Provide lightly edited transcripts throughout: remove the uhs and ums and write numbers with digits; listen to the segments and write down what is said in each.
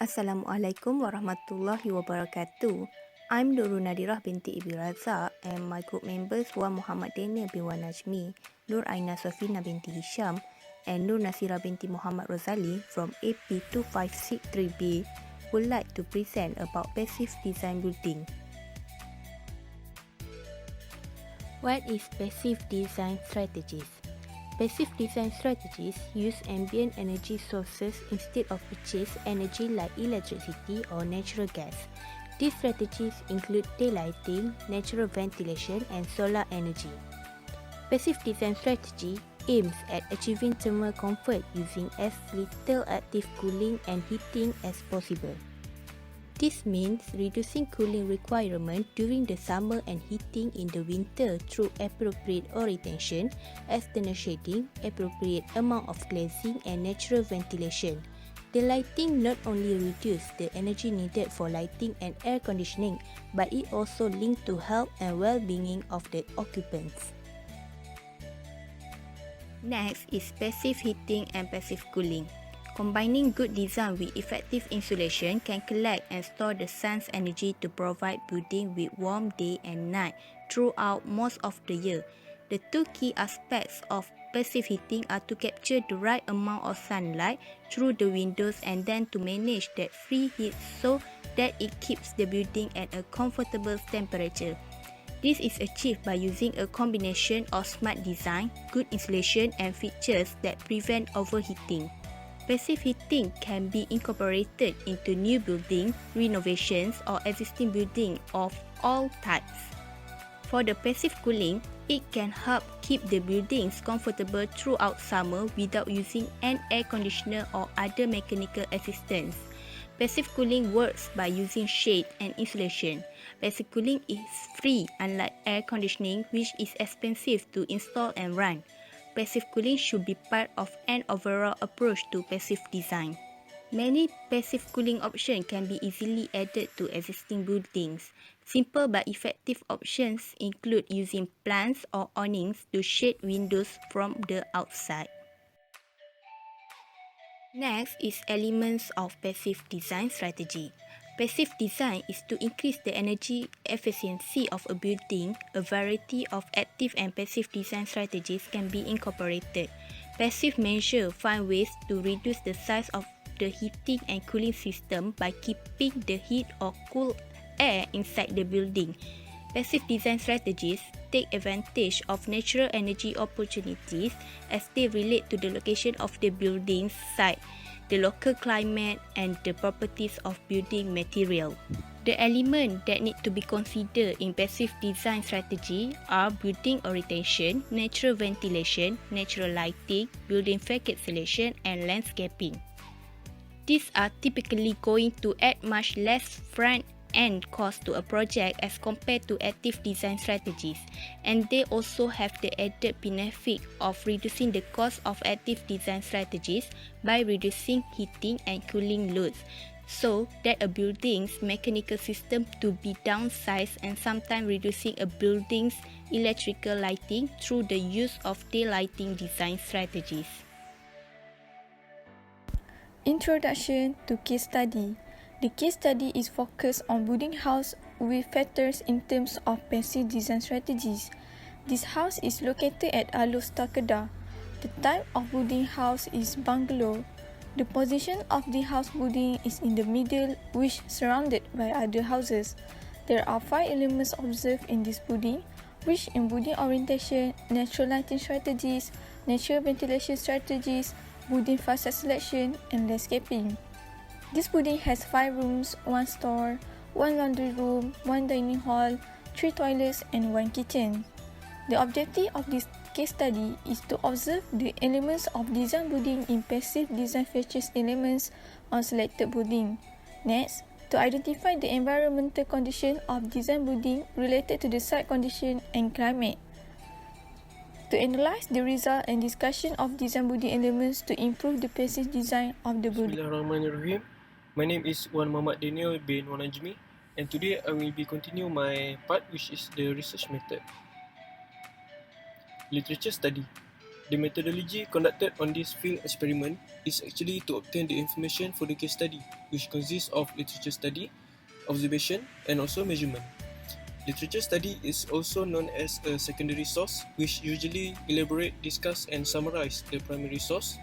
Assalamualaikum warahmatullahi wabarakatuh. I'm Nurul Nadirah binti Ibi Razak and my group members Wan Muhammad Daniel bin Wan Najmi, Nur Aina Safina binti Hisham and Nur Nasira binti Muhammad Rozali from AP256 would like to present about passive design building. What is passive design strategies? Passive design strategies use ambient energy sources instead of purchase energy like electricity or natural gas. These strategies include daylighting, natural ventilation, and solar energy. Passive design strategy aims at achieving thermal comfort using as little active cooling and heating as possible. This means reducing cooling requirement during the summer and heating in the winter through appropriate orientation, external shading, appropriate amount of glazing and natural ventilation. The lighting not only reduces the energy needed for lighting and air conditioning, but it also linked to health and well-being of the occupants. Next is passive heating and passive cooling. Combining good design with effective insulation can collect and store the sun's energy to provide building with warm day and night throughout most of the year. The two key aspects of passive heating are to capture the right amount of sunlight through the windows and then to manage that free heat so that it keeps the building at a comfortable temperature. This is achieved by using a combination of smart design, good insulation and features that prevent overheating. Passive heating can be incorporated into new building, renovations or existing building of all types. For the passive cooling, it can help keep the buildings comfortable throughout summer without using an air conditioner or other mechanical assistance. Passive cooling works by using shade and insulation. Passive cooling is free, unlike air conditioning, which is expensive to install and run. Passive cooling should be part of an overall approach to passive design. Many passive cooling options can be easily added to existing buildings. Simple but effective options include using plants or awnings to shade windows from the outside. Next is elements of passive design strategy. Passive design is to increase the energy efficiency of a building. A variety of active and passive design strategies can be incorporated. Passive measures find ways to reduce the size of the heating and cooling system by keeping the heat or cool air inside the building. Passive design strategies take advantage of natural energy opportunities as they relate to the location of the building site, the local climate, and the properties of building material. The elements that need to be considered in passive design strategy are building orientation, natural ventilation, natural lighting, building facade selection, and landscaping. These are typically going to add much less front-end cost to a project as compared to active design strategies, and they also have the added benefit of reducing the cost of active design strategies by reducing heating and cooling loads, so that a building's mechanical system to be downsized and sometimes reducing a building's electrical lighting through the use of daylighting design strategies. Introduction to case study. The case study is focused on building house with factors in terms of passive design strategies. This house is located at Alostar, Kedah. The type of building house is bungalow. The position of the house building is in the middle, which surrounded by other houses. There are 5 elements observed in this building, which in building orientation, natural lighting strategies, natural ventilation strategies, building facade selection, and landscaping. This building has 5 rooms, 1 store, 1 laundry room, 1 dining hall, 3 toilets, and 1 kitchen. The objective of this case study is to observe the elements of design building in passive design features elements on selected building. Next, to identify the environmental condition of design building related to the site condition and climate. To analyze the result and discussion of design building elements to improve the passive design of the building. Bismillahirrahmanirrahim. My name is Wan Muhammad Daniel bin Wan Najmi, and today I will be continue my part, which is the research method. Literature study. The methodology conducted on this field experiment is actually to obtain the information for the case study, which consists of literature study, observation, and also measurement. Literature study is also known as a secondary source, which usually elaborate, discuss, and summarize the primary source.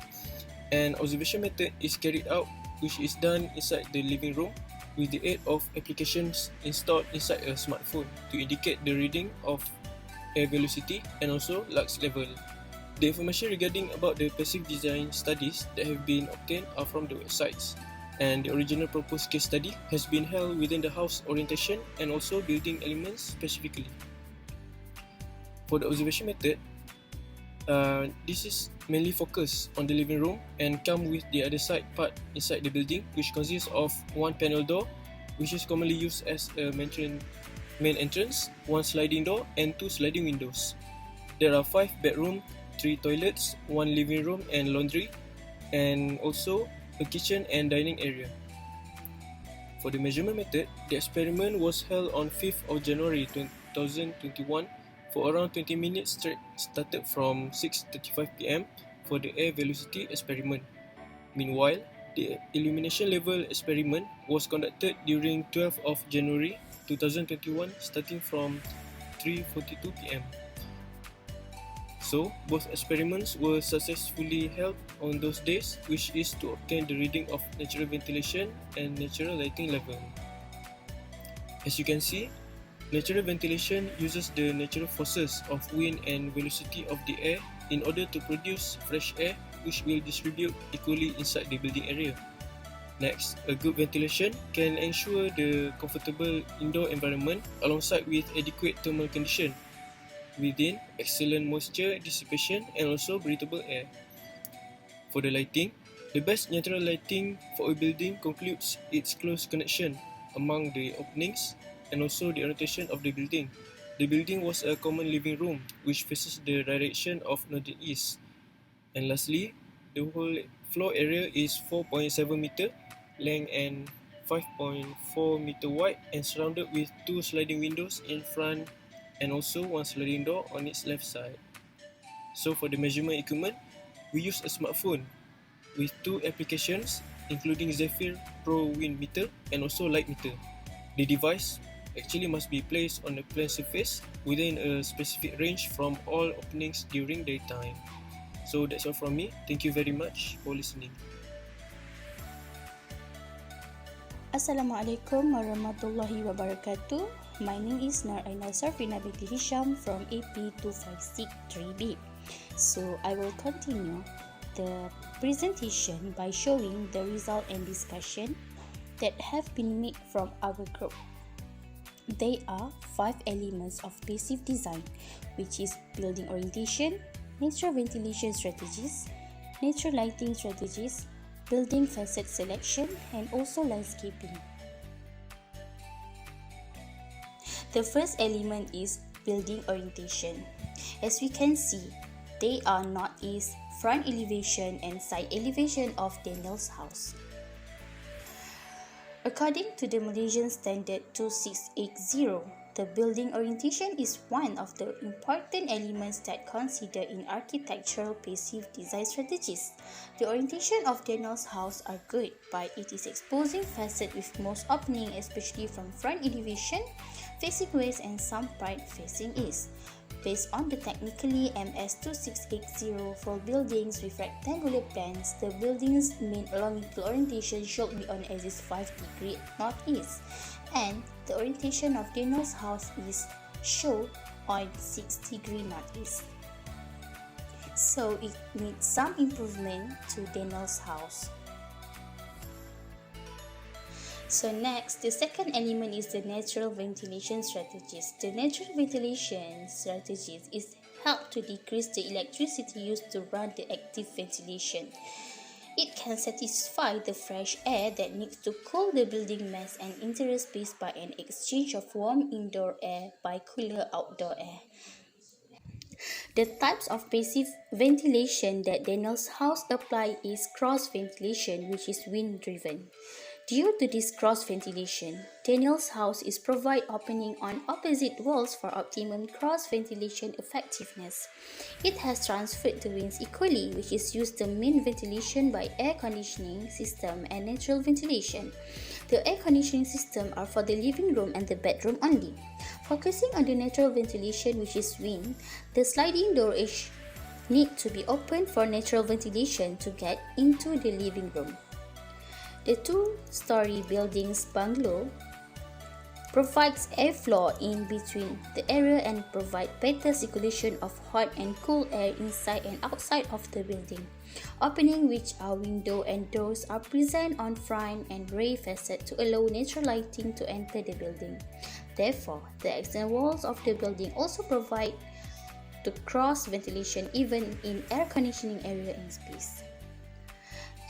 An observation method is carried out, which is done inside the living room with the aid of applications installed inside a smartphone to indicate the reading of air velocity and also lux level. The information regarding about the passive design studies that have been obtained are from the websites, and the original proposed case study has been held within the house orientation and also building elements specifically. For the observation method, this is mainly focused on the living room and come with the other side part inside the building, which consists of one panel door, which is commonly used as a main entrance, one sliding door, and two sliding windows. There are 5 bedrooms, 3 toilets, 1 living room and laundry, and also a kitchen and dining area. For the measurement method, the experiment was held on 5th of January 2021 for around 20 minutes straight, started from 6:35 p.m. for the air velocity experiment. Meanwhile, the illumination level experiment was conducted during 12th of January 2021 starting from 3:42 p.m. So, both experiments were successfully held on those days, which is to obtain the reading of natural ventilation and natural lighting level. As you can see, natural ventilation uses the natural forces of wind and velocity of the air in order to produce fresh air which will distribute equally inside the building area. Next, a good ventilation can ensure the comfortable indoor environment alongside with adequate thermal condition within, excellent moisture dissipation, and also breathable air. For the lighting, the best natural lighting for a building concludes its close connection among the openings and also the orientation of the building. The building was a common living room which faces the direction of northeast. And lastly, the whole floor area is 4.7 meter length and 5.4 meter wide and surrounded with 2 sliding windows in front and also 1 sliding door on its left side. So for the measurement equipment, we use a smartphone with 2 applications including Zephyr Pro Wind Meter and also Light Meter. The device actually must be placed on a plane surface within a specific range from all openings during daytime. So that's all from me. Thank you very much for listening. Assalamualaikum warahmatullahi wabarakatuh. My name is Nar Ainal Sarfina binti Hisham from AP256 3B. So I will continue the presentation by showing the result and discussion that have been made from our group. They are 5 elements of passive design, which is building orientation, natural ventilation strategies, natural lighting strategies, building facade selection, and also landscaping. The first element is building orientation. As we can see, they are northeast, front elevation and side elevation of Daniel's house. According to the Malaysian Standard 2680, the building orientation is one of the important elements that considered in architectural passive design strategies. The orientation of Daniel's house are good, but it is exposing facade with most opening, especially from front elevation, facing west and some part facing east. Based on the technically MS2680 for buildings with rectangular plans, the building's main longitudinal orientation should be on axis 5 degree northeast, and the orientation of Daniel's house is shown on 6 degree northeast. So it needs some improvement to Daniel's house. So next, the second element is the natural ventilation strategies. The natural ventilation strategies is help to decrease the electricity used to run the active ventilation. It can satisfy the fresh air that needs to cool the building mass and interior space by an exchange of warm indoor air by cooler outdoor air. The types of passive ventilation that Daniel's house apply is cross ventilation, which is wind driven. Due to this cross ventilation, Daniel's house is provide opening on opposite walls for optimum cross ventilation effectiveness. It has transferred the winds equally, which is used the main ventilation by air conditioning system and natural ventilation. The air conditioning system are for the living room and the bedroom only. Focusing on the natural ventilation, which is wind, the sliding door is need to be opened for natural ventilation to get into the living room. The two-story building's bungalow provides airflow in between the area and provide better circulation of hot and cool air inside and outside of the building. Opening which are window and doors are present on front and rear facade to allow natural lighting to enter the building. Therefore, the external walls of the building also provide to cross ventilation even in air conditioning area and space.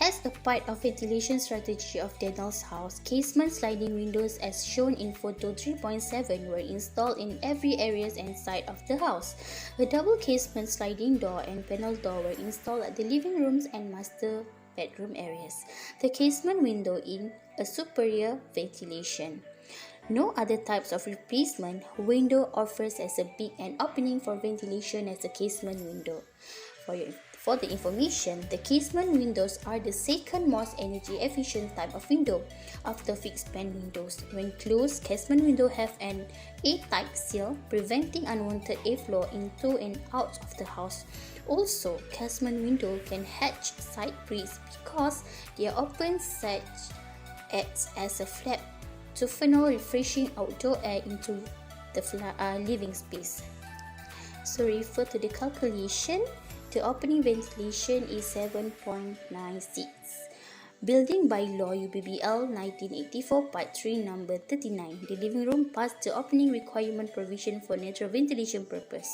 As a part of ventilation strategy of Daniel's house, casement sliding windows as shown in photo 3.7 were installed in every areas and side of the house. A double casement sliding door and panel door were installed at the living rooms and master bedroom areas. The casement window in a superior ventilation. No other types of replacement window offers as a big and opening for ventilation as a casement window. For the information, the casement windows are the second most energy efficient type of window after fixed pane windows. When closed, casement window have an A-type seal, preventing unwanted airflow into and out of the house. Also, casement window can hatch side breeze because their open sash acts as a flap to funnel refreshing outdoor air into the living space. So refer to the calculation. The opening ventilation is 7.96. Building by Law UBBL 1984 Part 3 number 39. The living room passed the opening requirement provision for natural ventilation purpose.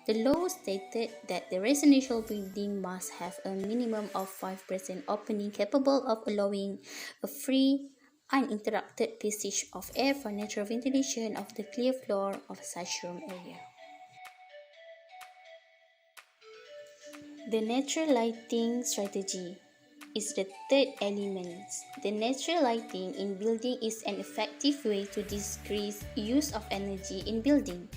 The law stated that the residential building must have a minimum of 5% opening capable of allowing a free uninterrupted passage of air for natural ventilation of the clear floor of such room area. The natural lighting strategy is the third element. The natural lighting in building is an effective way to decrease use of energy in building.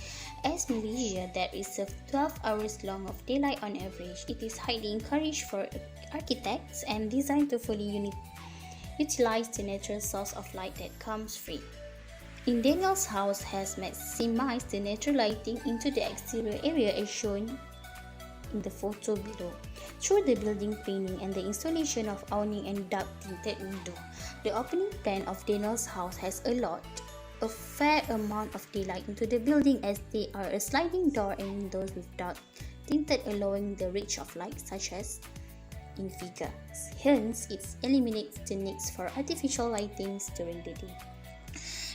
As Malaysia there is a 12 hours long of daylight on average, it is highly encouraged for architects and designed to fully utilize the natural source of light that comes free. In Daniel's house has maximized the natural lighting into the exterior area as shown in the photo below. Through the building painting and the installation of awning and dark tinted window, the opening plan of Daniel's house has allowed a fair amount of daylight into the building as they are a sliding door and windows with dark tinted allowing the reach of light such as in figure. Hence, it eliminates the needs for artificial lightings during the day.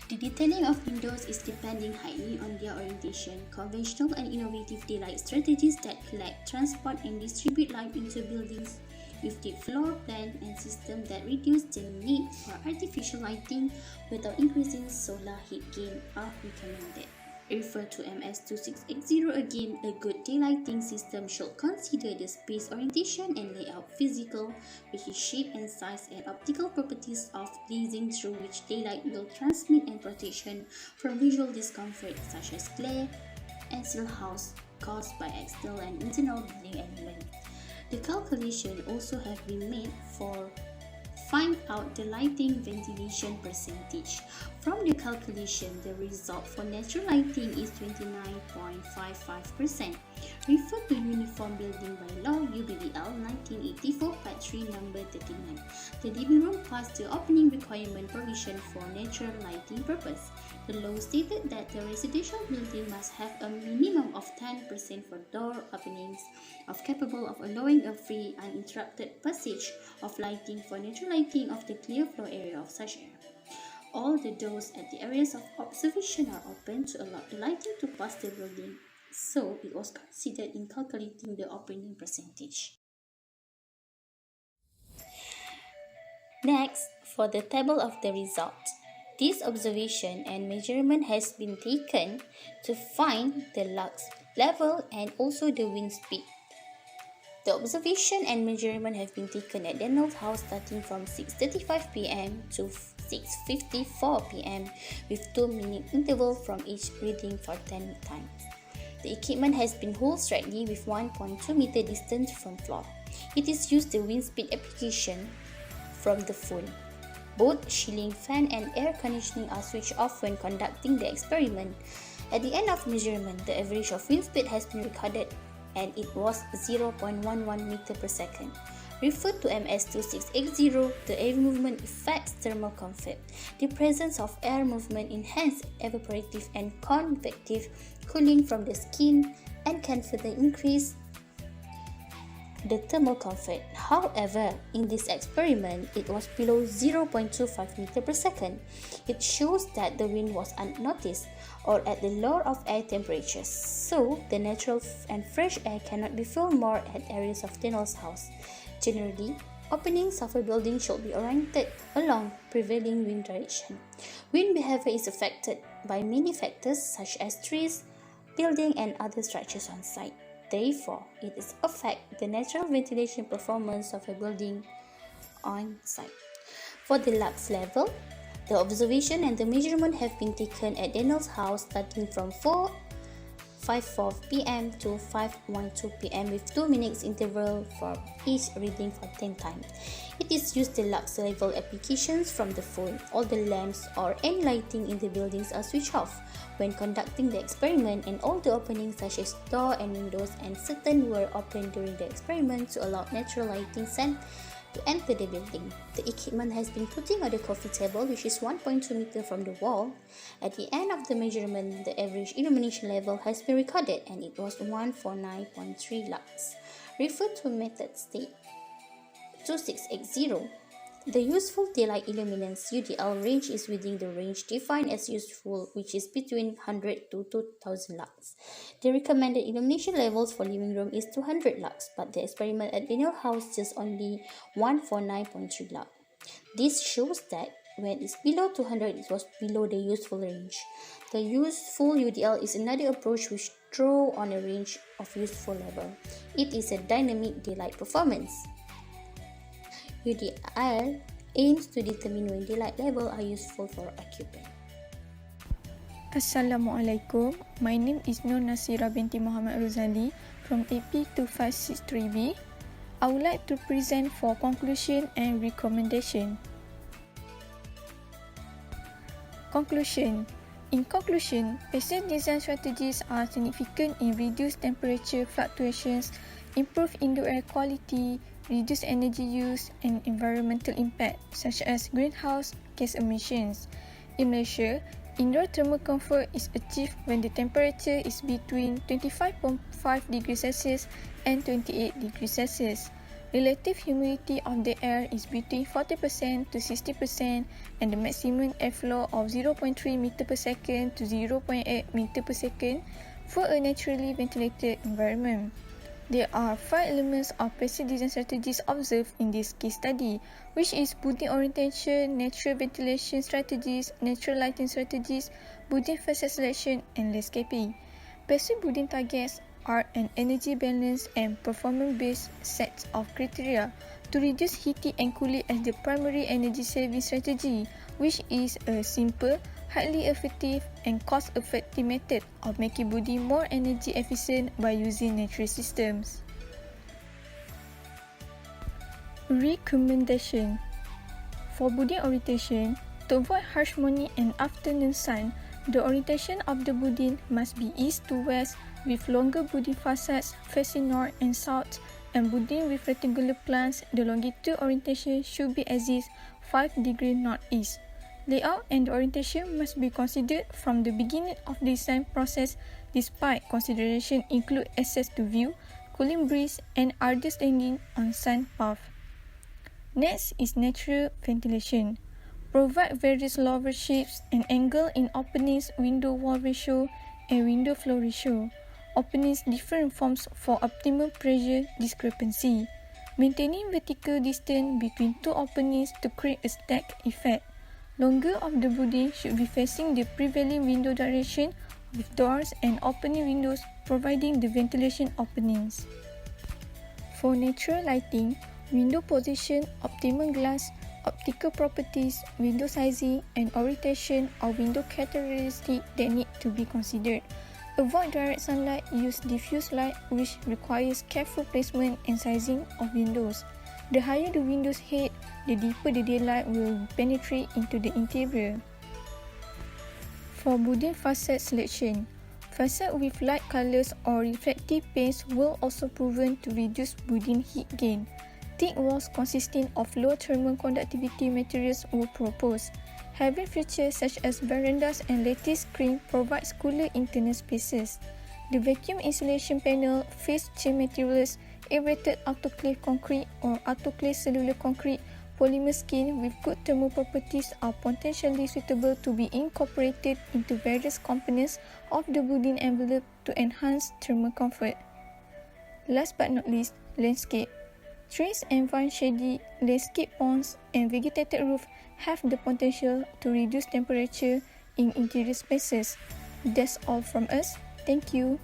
The detailing of windows is depending highly on their orientation. Conventional and innovative daylight strategies that collect, transport, and distribute light into buildings with the floor plan and system that reduce the need for artificial lighting without increasing solar heat gain are recommended. Refer to MS2680 again. A good daylighting system should consider the space orientation and layout, physical, which is shape and size, and optical properties of glazing through which daylight will transmit and protection from visual discomfort such as glare and silhouettes caused by external and internal building elements. The calculation also have been made for find out the lighting ventilation percentage. From the calculation, the result for natural lighting is 29.55%. Refer to Uniform Building by Law UBBL 1984 Part 3 number 39. The living room passed the opening requirement provision for natural lighting purpose. The law stated that the residential building must have a minimum of 10% for door openings of capable of allowing a free uninterrupted passage of lighting for natural lighting of the clear floor area of such air. All the doors at the areas of observation are open to allow the lighting to pass the building, so it was considered in calculating the opening percentage. Next, for the table of the result. This observation and measurement has been taken to find the lux level and also the wind speed. The observation and measurement have been taken at Daniel's house starting from 6:35 p.m. to 6:54 p.m. with 2-minute interval from each reading for 10 times. The equipment has been held strictly with 1.2 meter distance from floor. It is used the wind speed application from the phone. Both ceiling fan and air conditioning are switched off when conducting the experiment. At the end of measurement, the average of wind speed has been recorded and it was 0.11 meter per second. Referred to MS2680, the air movement affects thermal comfort. The presence of air movement enhances evaporative and convective cooling from the skin and can further increase the thermal comfort. However, in this experiment, it was below 0.25 meter per second. It shows that the wind was unnoticed or at the lower of air temperatures, so the natural and fresh air cannot be felt more at areas of Daniel's house. Generally, openings of a building should be oriented along prevailing wind direction. Wind behavior is affected by many factors such as trees, building and other structures on site. Therefore, it is affect the natural ventilation performance of a building on site. For the lux level, the observation and the measurement have been taken at Daniel's house starting from 4:54 p.m. to 5:12 p.m. with 2 minutes interval for each reading for 10 times. It is used the lux level applications from the phone. All the lamps or any lighting in the buildings are switched off when conducting the experiment, and all the openings such as door and windows and certain were opened during the experiment to allow natural lighting to enter the building. The equipment has been putting on the coffee table, which is 1.2 meter from the wall. At the end of the measurement, the average illumination level has been recorded and it was 149.3 lux. Refer to method state 2680. The useful daylight illuminance UDL range is within the range defined as useful, which is between 100 to 2000 lux. The recommended illumination levels for living room is 200 lux, but the experiment at Daniel House just only 149.3 lux. This shows that when it's below 200, it was below the useful range. The useful UDL is another approach which draws on a range of useful level. It is a dynamic daylight performance. UDL aims to determine when daylight level are useful for occupant. Assalamualaikum. My name is Nur Nasira binti Muhammad Rozali from AP256 I would like to present for conclusion and recommendation. Conclusion. In conclusion, passive design strategies are significant in reduced temperature fluctuations, improve indoor air quality, reduce energy use and environmental impact such as greenhouse gas emissions. In Malaysia, indoor thermal comfort is achieved when the temperature is between 25.5 degrees Celsius and 28 degrees Celsius. Relative humidity of the air is between 40% to 60% and the maximum airflow of 0.3 meter per second to 0.8 meter per second for a naturally ventilated environment. There are 5 elements of passive design strategies observed in this case study, which is building orientation, natural ventilation strategies, natural lighting strategies, building facade selection, and landscaping. Passive building targets are an energy balance and performance-based set of criteria to reduce heating and cooling as the primary energy saving strategy, which is a simple, highly effective and cost-effective method of making building more energy efficient by using natural systems. Recommendation. For building orientation, to avoid harsh morning and afternoon sun, the orientation of the building must be east to west with longer building facades facing north and south, and building with rectangular plans, the longitude orientation should be at least 5 degrees northeast. Layout and orientation must be considered from the beginning of the design process, despite consideration include access to view, cooling breeze, and other standing on sun path. Next is natural ventilation. Provide various lower shapes and angle in openings, window wall ratio, and window flow ratio. Openings different forms for optimal pressure discrepancy. Maintaining vertical distance between two openings to create a stack effect. Longer of the building should be facing the prevailing window direction with doors and opening windows providing the ventilation openings. For natural lighting, window position, optimal glass, optical properties, window sizing, and orientation are window characteristics that need to be considered. Avoid direct sunlight, use diffuse light, which requires careful placement and sizing of windows. The higher the window's height, the deeper the daylight will penetrate into the interior. For building facade selection, facade with light colours or reflective paints will also proven to reduce building heat gain. Thick walls consisting of low thermal conductivity materials were proposed. Having features such as verandas and lattice screen provides cooler internal spaces. The vacuum insulation panel, phase change materials, aerated autoclave concrete or autoclave cellular concrete, polymer skin with good thermal properties are potentially suitable to be incorporated into various components of the building envelope to enhance thermal comfort. Last but not least, landscape. Trees and vine-shady landscape ponds and vegetated roof have the potential to reduce temperature in interior spaces. That's all from us. Thank you.